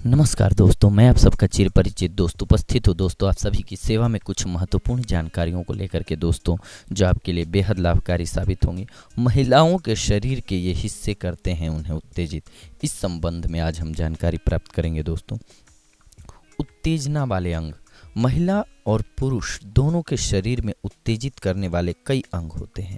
नमस्कार दोस्तों, मैं आप सबका चिर परिचित दोस्त उपस्थित हूँ। दोस्तों, आप सभी की सेवा में कुछ महत्वपूर्ण जानकारियों को लेकर के दोस्तों, जो आपके लिए बेहद लाभकारी साबित होंगी। महिलाओं के शरीर के ये हिस्से करते हैं उन्हें उत्तेजित। इस संबंध में आज हम जानकारी प्राप्त करेंगे दोस्तों। उत्तेजना वाले अंग। महिला और पुरुष दोनों के शरीर में उत्तेजित करने वाले कई अंग होते हैं।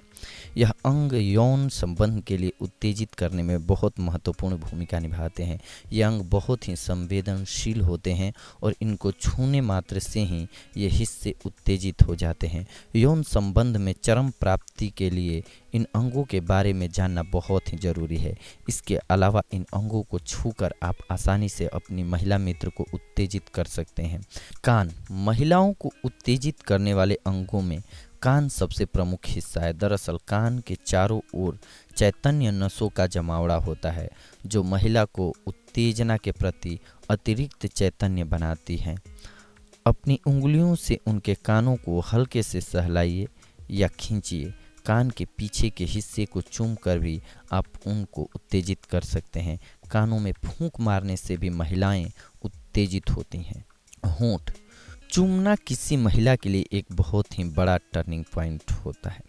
यह अंग यौन संबंध के लिए उत्तेजित करने में बहुत महत्वपूर्ण भूमिका निभाते हैं। ये अंग बहुत ही संवेदनशील होते हैं और इनको छूने मात्र से ही ये हिस्से उत्तेजित हो जाते हैं। यौन संबंध में चरम प्राप्ति के लिए इन अंगों के बारे में जानना बहुत ही जरूरी है। इसके अलावा इन अंगों को छूकर आप आसानी से अपनी महिला मित्र को उत्तेजित कर सकते हैं। कान। महिलाओं को उत्तेजित करने वाले अंगों में कान सबसे प्रमुख हिस्सा है। दरअसल कान के चारों ओर चैतन्य नसों का जमावड़ा होता है, जो महिला को उत्तेजना के प्रति अतिरिक्त चैतन्य बनाती हैं। अपनी उंगलियों से उनके कानों को हल्के से सहलाइए या खींचिए। कान के पीछे के हिस्से को चूम कर भी आप उनको उत्तेजित कर सकते हैं। कानों में फूंक मारने से भी महिलाएं उत्तेजित होती हैं। होंठ। चूमना किसी महिला के लिए एक बहुत ही बड़ा टर्निंग पॉइंट होता है।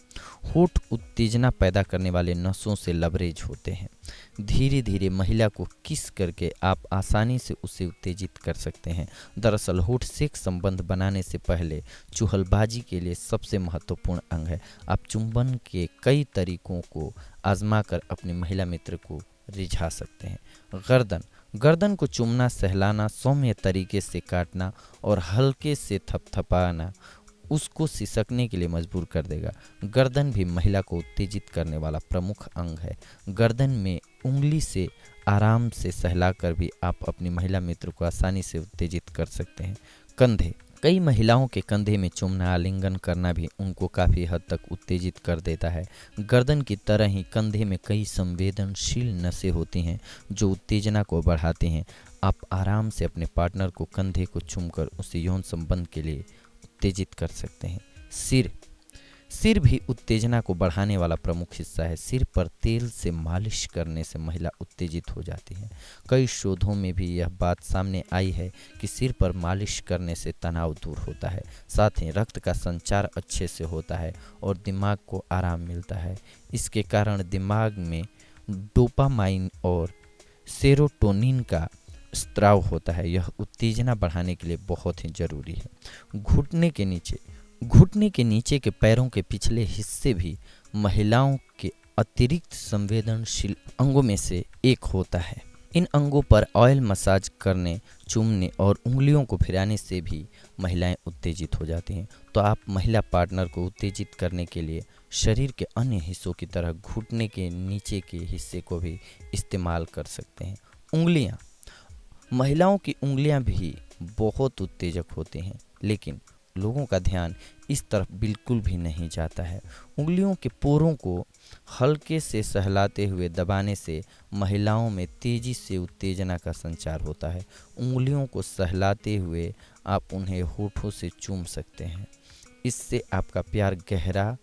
होंठ उत्तेजना पैदा करने वाले नसों से लबरेज होते हैं। धीरे धीरे महिला को किस करके आप आसानी से उसे उत्तेजित कर सकते हैं। दरअसल होंठ सेक्स संबंध बनाने से पहले चुहलबाजी के लिए सबसे महत्वपूर्ण अंग है। आप चुंबन के कई तरीकों को आजमा कर अपनी महिला मित्र को रिझा सकते हैं। गर्दन। गर्दन को चूमना, सहलाना, सौम्य तरीके से काटना और हल्के से थपथपाना उसको सिसकने के लिए मजबूर कर देगा। गर्दन भी महिला को उत्तेजित करने वाला प्रमुख अंग है। गर्दन में उंगली से आराम से सहलाकर भी आप अपनी महिला मित्र को आसानी से उत्तेजित कर सकते हैं। कंधे। कई महिलाओं के कंधे में चूमना, आलिंगन करना भी उनको काफ़ी हद तक उत्तेजित कर देता है। गर्दन की तरह ही कंधे में कई संवेदनशील नसें होती हैं जो उत्तेजना को बढ़ाती हैं। आप आराम से अपने पार्टनर को कंधे को चूमकर उसे यौन संबंध के लिए उत्तेजित कर सकते हैं। सिर। सिर भी उत्तेजना को बढ़ाने वाला प्रमुख हिस्सा है। सिर पर तेल से मालिश करने से महिला उत्तेजित हो जाती है। कई शोधों में भी यह बात सामने आई है कि सिर पर मालिश करने से तनाव दूर होता है, साथ ही रक्त का संचार अच्छे से होता है और दिमाग को आराम मिलता है। इसके कारण दिमाग में डोपामाइन और सेरोटोनिन का स्त्राव होता है। यह उत्तेजना बढ़ाने के लिए बहुत ही जरूरी है। घुटने के नीचे। घुटने के नीचे के पैरों के पिछले हिस्से भी महिलाओं के अतिरिक्त संवेदनशील अंगों में से एक होता है। इन अंगों पर ऑयल मसाज करने, चूमने और उंगलियों को फिराने से भी महिलाएं उत्तेजित हो जाती हैं। तो आप महिला पार्टनर को उत्तेजित करने के लिए शरीर के अन्य हिस्सों की तरह घुटने के नीचे के हिस्से को भी इस्तेमाल कर सकते हैं। उंगलियां। महिलाओं की उंगलियां भी बहुत उत्तेजक होती हैं, लेकिन लोगों का ध्यान इस तरफ बिल्कुल भी नहीं जाता है। उंगलियों के पोरों को हल्के से सहलाते हुए दबाने से महिलाओं में तेजी से उत्तेजना का संचार होता है। उंगलियों को सहलाते हुए आप उन्हें होठों से चूम सकते हैं। इससे आपका प्यार गहरा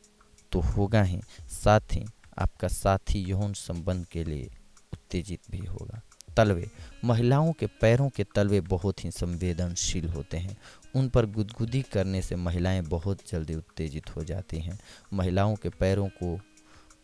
तो होगा ही, साथ ही आपका साथी यौन संबंध के लिए उत्तेजित भी होगा। तलवे। महिलाओं के पैरों के तलवे बहुत ही संवेदनशील होते हैं। उन पर गुदगुदी करने से महिलाएं बहुत जल्दी उत्तेजित हो जाती हैं। महिलाओं के पैरों को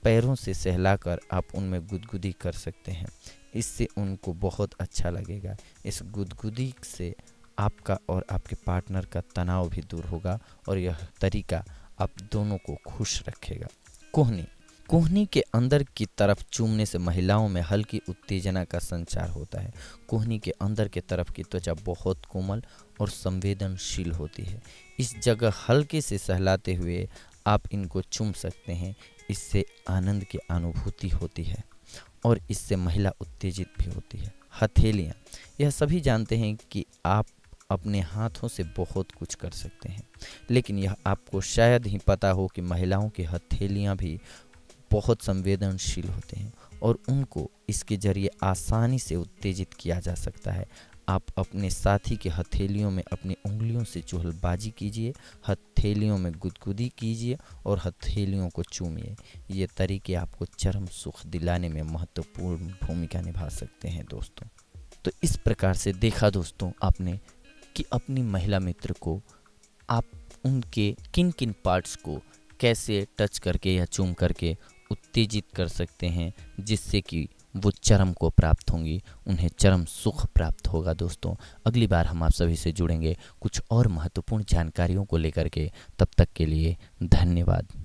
पैरों से सहलाकर आप उनमें गुदगुदी कर सकते हैं। इससे उनको बहुत अच्छा लगेगा। इस गुदगुदी से आपका और आपके पार्टनर का तनाव भी दूर होगा और यह तरीका आप दोनों को खुश रखेगा। कोहनी। कोहनी के अंदर की तरफ चूमने से महिलाओं में हल्की उत्तेजना का संचार होता है। कोहनी के अंदर के तरफ की त्वचा बहुत कोमल और संवेदनशील होती है। इस जगह हल्के से सहलाते हुए आप इनको चूम सकते हैं। इससे आनंद की अनुभूति होती है और इससे महिला उत्तेजित भी होती है। हथेलियाँ। यह सभी जानते हैं कि आप अपने हाथों से बहुत कुछ कर सकते हैं, लेकिन यह आपको शायद ही पता हो कि महिलाओं की हथेलियाँ भी बहुत संवेदनशील होते हैं और उनको इसके जरिए आसानी से उत्तेजित किया जा सकता है। आप अपने साथी के हथेलियों में अपनी उंगलियों से चुहलबाजी कीजिए, हथेलियों में गुदगुदी कीजिए और हथेलियों को चूमिए। ये तरीके आपको चरम सुख दिलाने में महत्वपूर्ण भूमिका निभा सकते हैं दोस्तों। तो इस प्रकार से देखा दोस्तों आपने कि अपनी महिला मित्र को आप उनके किन किन पार्ट्स को कैसे टच करके या चूम करके उत्तेजित कर सकते हैं, जिससे कि वो चरम को प्राप्त होंगी, उन्हें चरम सुख प्राप्त होगा। दोस्तों अगली बार हम आप सभी से जुड़ेंगे कुछ और महत्वपूर्ण जानकारियों को लेकर के। तब तक के लिए धन्यवाद।